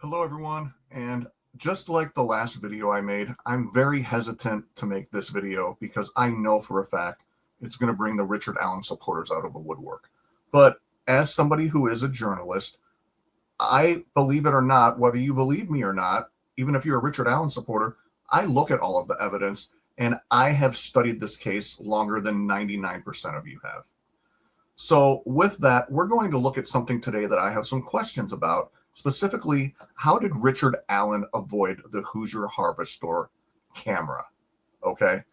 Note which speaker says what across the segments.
Speaker 1: Hello, everyone. And just like the last video I made, I'm very hesitant to make this video because I know for a fact it's going to bring the Richard Allen supporters out of the woodwork. But as somebody who is a journalist, I believe it or not, whether you believe me or not, even if you're a Richard Allen supporter, I look at all of the evidence and I have studied this case longer than 99% of you have. So with that, we're going to look at something today that I have some questions about. Specifically, how did Richard Allen avoid the Hoosier Harvestore camera? Okay.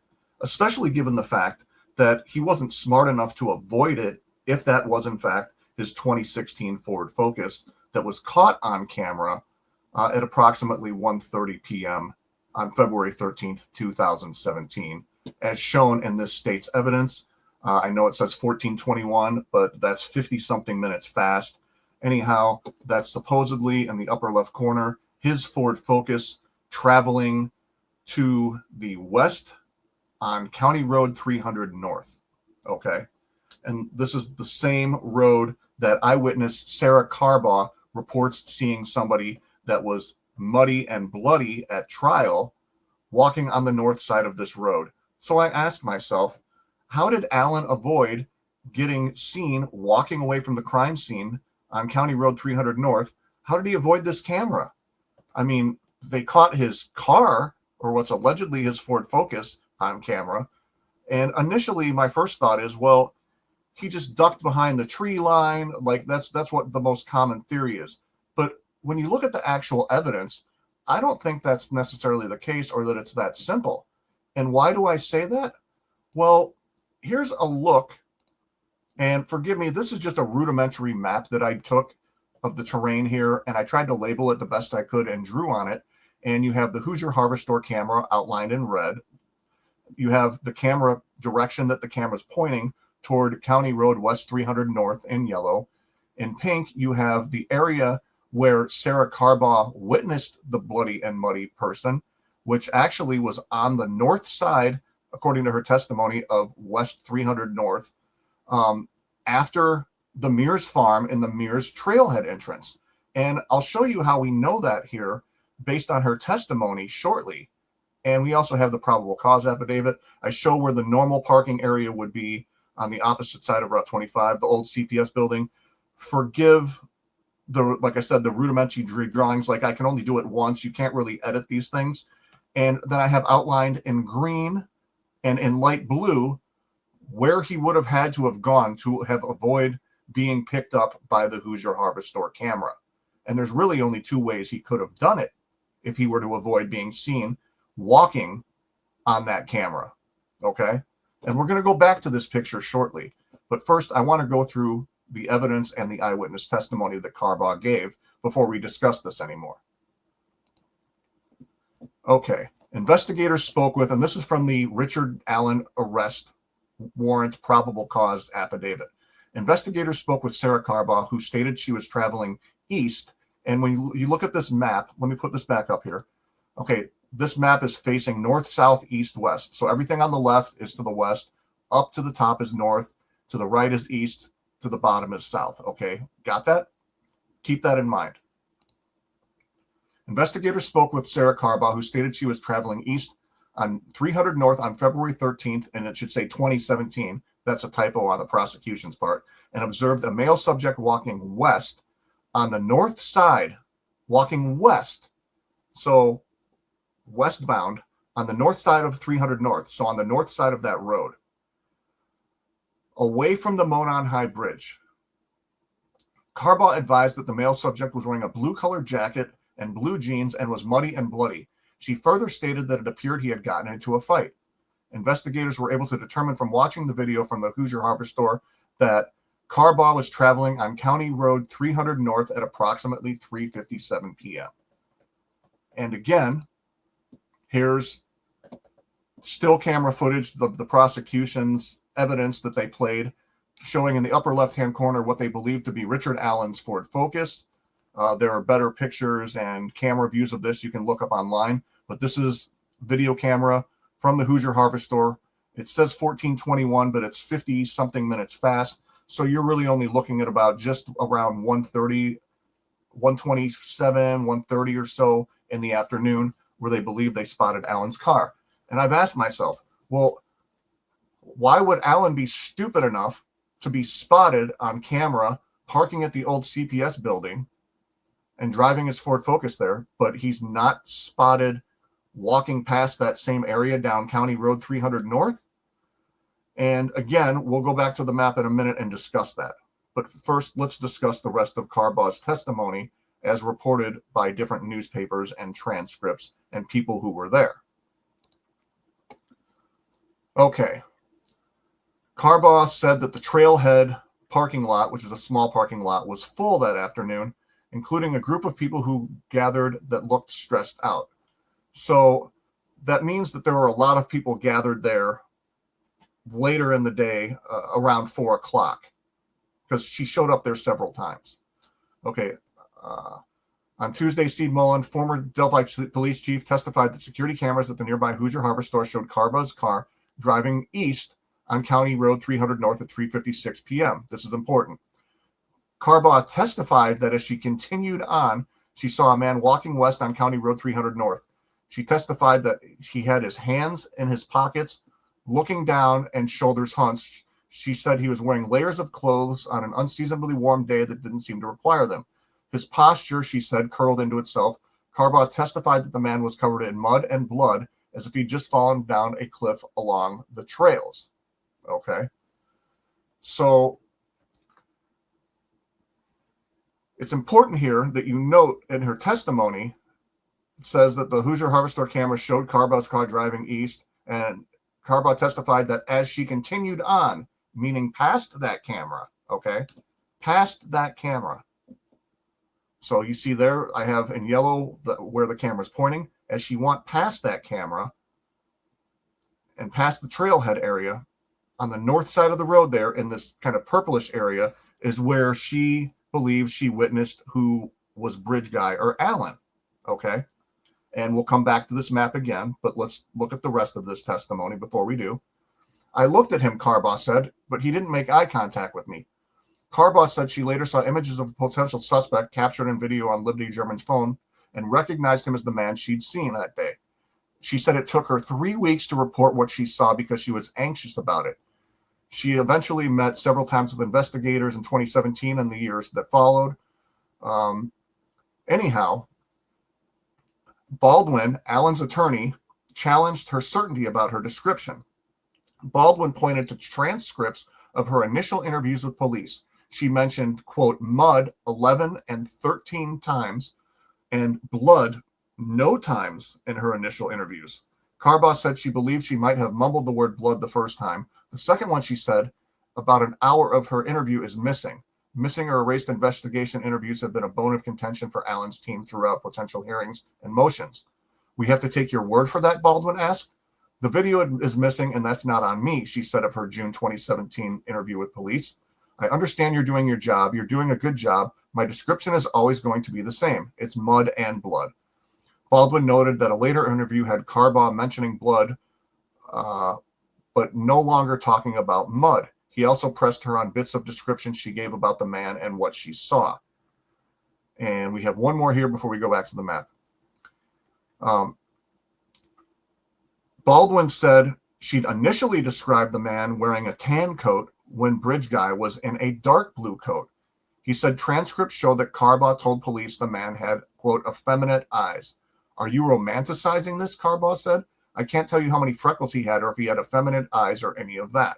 Speaker 1: Especially given the fact that he wasn't smart enough to avoid it if that was, in fact, his 2016 Ford Focus that was caught on camera at approximately 1:30 p.m. on February 13th, 2017, as shown in this state's evidence. I know it says 14:21, but that's 50-something minutes fast. Anyhow, that's supposedly in the upper left corner, his Ford Focus traveling to the west on County Road 300 North. Okay. And this is the same road that eyewitness Sarah Carbaugh reports seeing somebody that was muddy and bloody at trial walking on the north side of this road. So I asked myself, how did Allen avoid getting seen walking away from the crime scene on County Road 300 North? How did he avoid this camera? I mean, they caught his car, or what's allegedly his Ford Focus, on camera. And initially, my first thought is, well, he just ducked behind the tree line. Like that's what the most common theory is. But when you look at the actual evidence, I don't think that's necessarily the case, or that it's that simple. And why do I say that? Well, here's a look. And forgive me, this is just a rudimentary map that I took of the terrain here, and I tried to label it the best I could and drew on it. And you have the Hoosier Harvestore camera outlined in red. You have the camera direction that the camera's pointing toward County Road West 300 North in yellow. In pink, you have the area where Sarah Carbaugh witnessed the bloody and muddy person, which actually was on the north side, according to her testimony, of West 300 North. After the Mears farm in the Mears trailhead entrance. And I'll show you how we know that here based on her testimony shortly. And we also have the probable cause affidavit. I show where the normal parking area would be on the opposite side of Route 25, the old CPS building. Forgive like I said, the rudimentary drawings. Like, I can only do it once. You can't really edit these things. And then I have outlined in green and in light blue where he would have had to have gone to have avoid being picked up by the Hoosier Harvestore camera. And there's really only two ways he could have done it if he were to avoid being seen walking on that camera. Okay. And we're going to go back to this picture shortly. But first, I want to go through the evidence and the eyewitness testimony that Carbaugh gave before we discuss this anymore. Okay. Investigators spoke with, and this is from the Richard Allen arrest warrant probable cause affidavit. Investigators spoke with Sarah Carbaugh, who stated she was traveling east. And when you look at this map, let me put this back up here. Okay, this map is facing north, south, east, west. So everything on the left is to the west, up to the top is north, to the right is east, to the bottom is south. Okay, got that? Keep that in mind. Investigators spoke with Sarah Carbaugh, who stated she was traveling east on 300 North on February 13th, and it should say 2017. That's a typo on the prosecution's part, and observed a male subject walking west on the north side, walking west. So westbound on the north side of 300 North. So on the north side of that road, away from the Monon High Bridge. Carbaugh advised that the male subject was wearing a blue-colored jacket and blue jeans and was muddy and bloody. She further stated that it appeared he had gotten into a fight. Investigators were able to determine from watching the video from the Hoosier Harvestore that Carbaugh was traveling on County Road 300 North at approximately 3:57 p.m. And again, here's still camera footage of the prosecution's evidence that they played, showing in the upper left-hand corner what they believe to be Richard Allen's Ford Focus. There are better pictures and camera views of this you can look up online, but this is video camera from the Hoosier Harvestore. It says 14:21, but it's 50-something minutes fast. So you're really only looking at about just around 1:30 1:27, 1:30 or so in the afternoon, where they believe they spotted Alan's car. And I've asked myself, well, why would Alan be stupid enough to be spotted on camera parking at the old CPS building and driving his Ford Focus there, but he's not spotted walking past that same area down County Road 300 North? And again, we'll go back to the map in a minute and discuss that. But first, let's discuss the rest of Carbaugh's testimony as reported by different newspapers and transcripts and people who were there. Okay. Carbaugh said that the trailhead parking lot, which is a small parking lot, was full that afternoon, including a group of people who gathered that looked stressed out. So that means that there were a lot of people gathered there later in the day, around 4 o'clock, because she showed up there several times. Okay. On Tuesday, Steve Mullen, former Delphi police chief, testified that security cameras at the nearby Hoosier Harvestore showed Carbaugh's car driving east on County Road 300 North at 3:56 p.m. This is important. Carbaugh testified that as she continued on, she saw a man walking west on County Road 300 North. She testified that he had his hands in his pockets, looking down and shoulders hunched. She said he was wearing layers of clothes on an unseasonably warm day that didn't seem to require them. His posture, she said, curled into itself. Carbaugh testified that the man was covered in mud and blood, as if he'd just fallen down a cliff along the trails. Okay. So it's important here that you note in her testimony, it says that the Hoosier Harvestore camera showed Carbaugh's car driving east, and Carbaugh testified that as she continued on, meaning past that camera, okay, past that camera. So you see there, I have in yellow where the camera's pointing. As she went past that camera and past the trailhead area, on the north side of the road there, in this kind of purplish area, is where she believes she witnessed who was Bridge Guy or Alan, okay? And we'll come back to this map again, but let's look at the rest of this testimony before we do. I looked at him, Carbaugh said, but he didn't make eye contact with me. Carbaugh said she later saw images of a potential suspect captured in video on Liberty German's phone and recognized him as the man she'd seen that day. She said it took her 3 weeks to report what she saw because she was anxious about it. She eventually met several times with investigators in 2017 and the years that followed. Anyhow, Baldwin, Alan's attorney, challenged her certainty about her description. Baldwin pointed to transcripts of her initial interviews with police. She mentioned, quote, mud 11 and 13 times and blood no times in her initial interviews. Carbaugh said she believed she might have mumbled the word blood the first time. The second one, she said, about an hour of her interview is missing. Missing or erased investigation interviews have been a bone of contention for Alan's team throughout potential hearings and motions. We have to take your word for that, Baldwin asked. The video is missing, and that's not on me, she said of her June 2017 interview with police. I understand you're doing your job. You're doing a good job. My description is always going to be the same. It's mud and blood. Baldwin noted that a later interview had Carbaugh mentioning blood, but no longer talking about mud. He also pressed her on bits of description she gave about the man and what she saw. And we have one more here before we go back to the map. Baldwin said she'd initially described the man wearing a tan coat when Bridge Guy was in a dark blue coat. He said transcripts showed that Carbaugh told police the man had, quote, effeminate eyes. Are you romanticizing this, Carbaugh said? I can't tell you how many freckles he had or if he had effeminate eyes or any of that.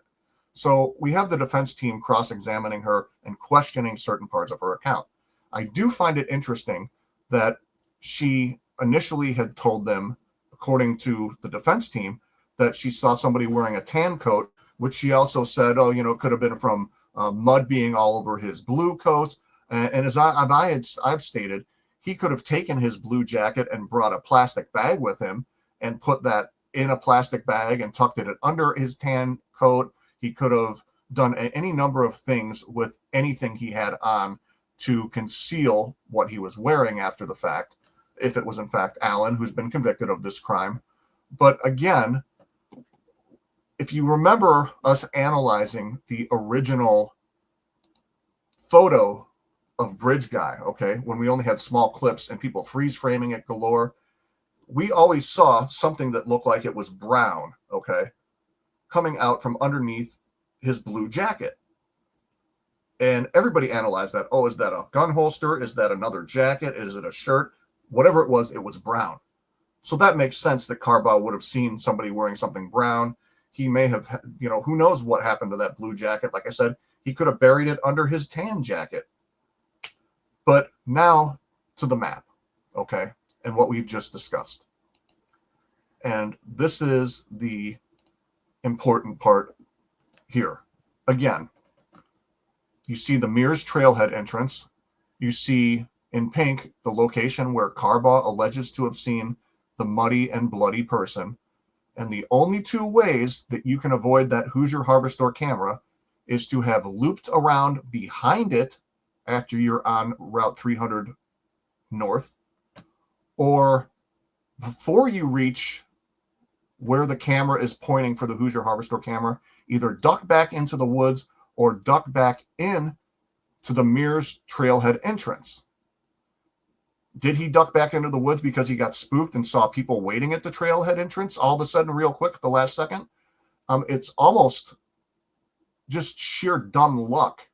Speaker 1: So we have the defense team cross-examining her and questioning certain parts of her account. I do find it interesting that she initially had told them, according to the defense team, that she saw somebody wearing a tan coat, which she also said, oh, you know, it could have been from mud being all over his blue coat. And as I've stated, he could have taken his blue jacket and brought a plastic bag with him and put that in a plastic bag and tucked it under his tan coat. He could have done any number of things with anything he had on to conceal what he was wearing after the fact, if it was in fact Alan, who's been convicted of this crime. But again, if you remember us analyzing the original photo of Bridge Guy, okay, when we only had small clips and people freeze framing it galore, we always saw something that looked like it was brown, okay, coming out from underneath his blue jacket. And everybody analyzed that. Oh, is that a gun holster? Is that another jacket? Is it a shirt? Whatever it was brown. So that makes sense that Carbaugh would have seen somebody wearing something brown. He may have, who knows what happened to that blue jacket. Like I said, he could have buried it under his tan jacket. But now to the map, okay, and what we've just discussed. And this is the important part here. Again, you see the Mears trailhead entrance. You see in pink the location where Carbaugh alleges to have seen the muddy and bloody person. And the only two ways that you can avoid that Hoosier Harvestore camera is to have looped around behind it after you're on Route 300 North, or before you reach where the camera is pointing for the Hoosier Harvestore camera, either duck back into the woods or duck back in to the Mears trailhead entrance. Did he duck back into the woods because he got spooked and saw people waiting at the trailhead entrance all of a sudden real quick at the last second? It's almost just sheer dumb luck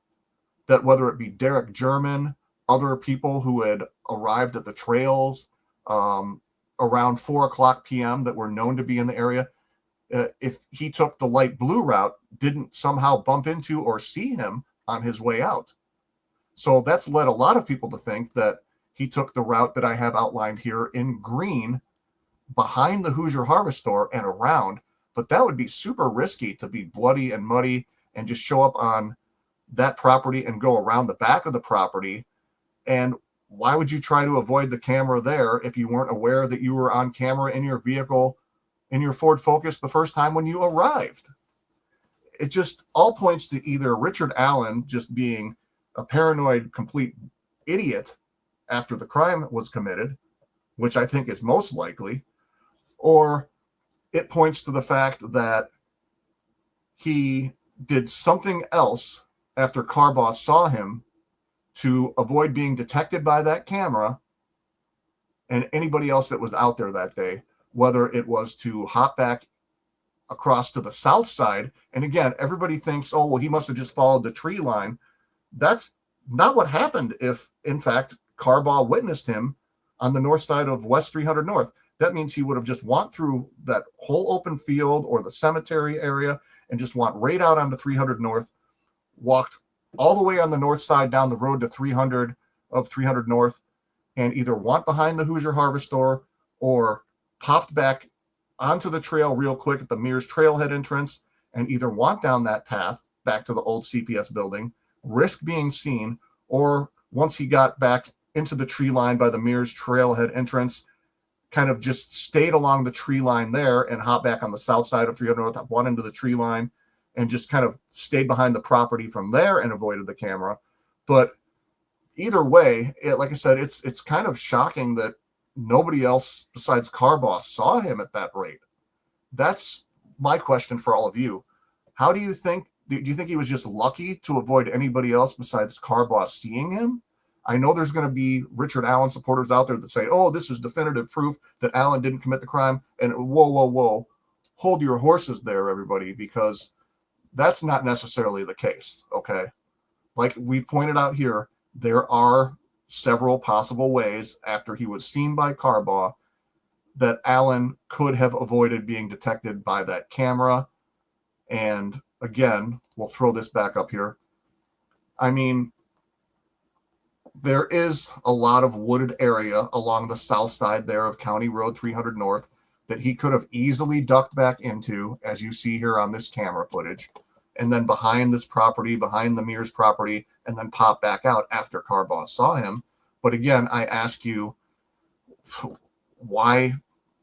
Speaker 1: that whether it be Derek German, other people who had arrived at the trails around 4 o'clock p.m. that were known to be in the area, if he took the light blue route, didn't somehow bump into or see him on his way out. So that's led a lot of people to think that he took the route that I have outlined here in green behind the Hoosier Harvestore and around. But that would be super risky to be bloody and muddy and just show up on that property and go around the back of the property. And why would you try to avoid the camera there if you weren't aware that you were on camera in your vehicle, in your Ford Focus, the first time when you arrived? It just all points to either Richard Allen just being a paranoid, complete idiot after the crime was committed, which I think is most likely, or it points to the fact that he did something else after Carbaugh saw him to avoid being detected by that camera and anybody else that was out there that day, whether it was to hop back across to the south side. And again, everybody thinks, oh, well, he must have just followed the tree line. That's not what happened if, in fact, Carbaugh witnessed him on the north side of West 300 North. That means he would have just walked through that whole open field or the cemetery area and just walked right out onto 300 North, walked all the way on the north side down the road to 300 North, and either went behind the Hoosier Harvestore or popped back onto the trail real quick at the Mears trailhead entrance and either went down that path back to the old CPS building, risk being seen, or once he got back into the tree line by the Mears trailhead entrance, kind of just stayed along the tree line there and hopped back on the south side of 300 North, went into the tree line, and just kind of stayed behind the property from there and avoided the camera. But either way, like I said, it's kind of shocking that nobody else besides Carbaugh saw him at that rate. That's my question for all of you. How do you think he was just lucky to avoid anybody else besides Carbaugh seeing him? I know there's going to be Richard Allen supporters out there that say, oh, this is definitive proof that Allen didn't commit the crime. And whoa, hold your horses there, everybody, because that's not necessarily the case, okay? Like we pointed out here, there are several possible ways after he was seen by Carbaugh that Allen could have avoided being detected by that camera. And again, we'll throw this back up here. I mean, there is a lot of wooded area along the south side there of County Road 300 North that he could have easily ducked back into, as you see here on this camera footage, and then behind this property, behind the Mears property, and then pop back out after Carbaugh saw him. But again, I ask you, why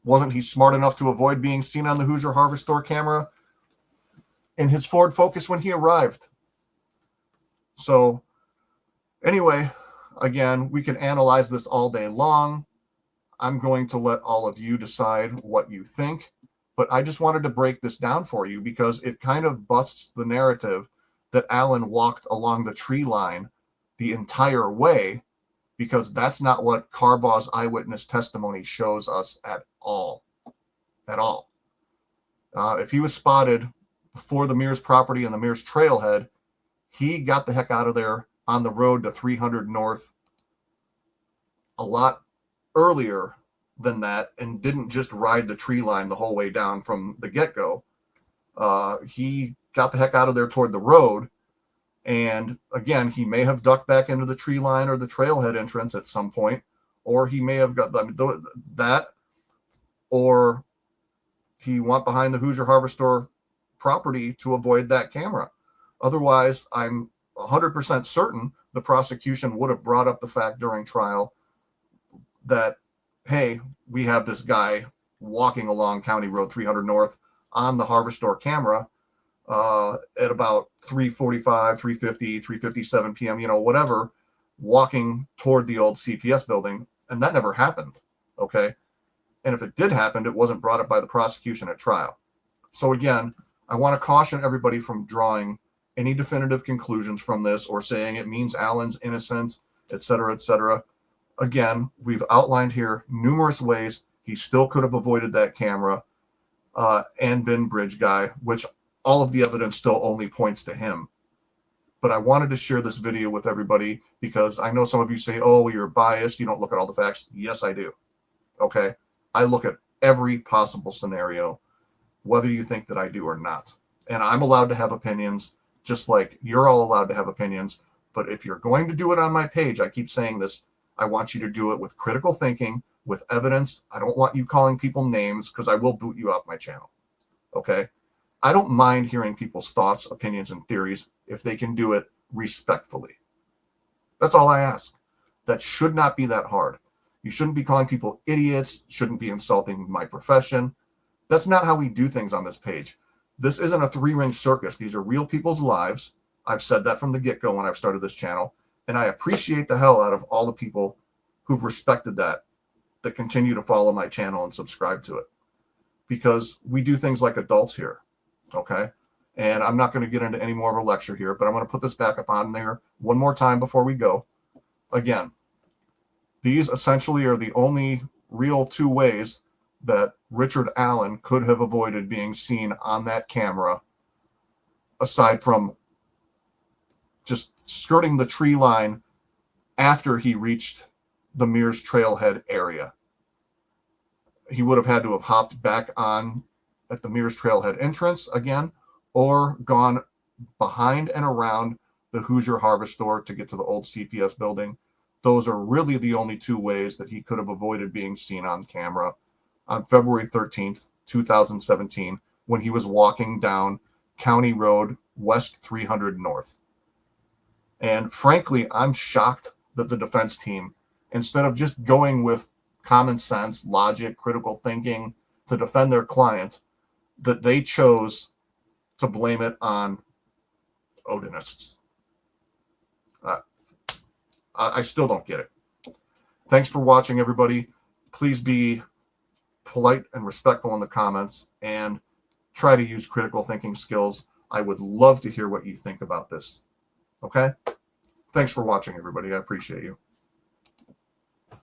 Speaker 1: wasn't he smart enough to avoid being seen on the Hoosier Harvestore camera in his Ford Focus when he arrived? So anyway, again, we can analyze this all day long. I'm going to let all of you decide what you think, but I just wanted to break this down for you because it kind of busts the narrative that Allen walked along the tree line the entire way, because that's not what Carbaugh's eyewitness testimony shows us at all. At all. If he was spotted before the Mears property and the Mears trailhead, he got the heck out of there on the road to 300 North a lot earlier than that, and didn't just ride the tree line the whole way down from the get-go. He got the heck out of there toward the road, and again, he may have ducked back into the tree line or the trailhead entrance at some point, or he may have got that, or he went behind the Hoosier Harvestore property to avoid that camera. Otherwise, I'm 100% certain the prosecution would have brought up the fact during trial that, hey, we have this guy walking along County Road 300 North on the Harvestore camera at about 3:45, 3:50, 3:57 p.m., whatever, walking toward the old CPS building. And that never happened, okay? And if it did happen, it wasn't brought up by the prosecution at trial. So again, I want to caution everybody from drawing any definitive conclusions from this or saying it means Alan's innocent, et cetera, et cetera. Again, we've outlined here numerous ways he still could have avoided that camera and been bridge guy, which all of the evidence still only points to him. But I wanted to share this video with everybody because I know some of you say, oh, you're biased, you don't look at all the facts. Yes, I do. Okay. I look at every possible scenario, whether you think that I do or not. And I'm allowed to have opinions, just like you're all allowed to have opinions. But if you're going to do it on my page, I keep saying this, I want you to do it with critical thinking, with evidence. I don't want you calling people names because I will boot you off my channel. Okay? I don't mind hearing people's thoughts, opinions, and theories if they can do it respectfully. That's all I ask. That should not be that hard. You shouldn't be calling people idiots, shouldn't be insulting my profession. That's not how we do things on this page. This isn't a three-ring circus. These are real people's lives. I've said that from the get-go when I've started this channel. And I appreciate the hell out of all the people who've respected that continue to follow my channel and subscribe to it. Because we do things like adults here, okay? And I'm not going to get into any more of a lecture here, but I'm going to put this back up on there one more time before we go. Again, these essentially are the only real two ways that Richard Allen could have avoided being seen on that camera, aside from just skirting the tree line after he reached the Mears trailhead area. He would have had to have hopped back on at the Mears trailhead entrance again, or gone behind and around the Hoosier Harvestore to get to the old CPS building. Those are really the only two ways that he could have avoided being seen on camera on February 13th, 2017, when he was walking down County Road West 300 North. And frankly, I'm shocked that the defense team, instead of just going with common sense, logic, critical thinking to defend their client, that they chose to blame it on Odinists. I still don't get it. Thanks for watching, everybody. Please be polite and respectful in the comments and try to use critical thinking skills. I would love to hear what you think about this. Okay? Thanks for watching, everybody. I appreciate you.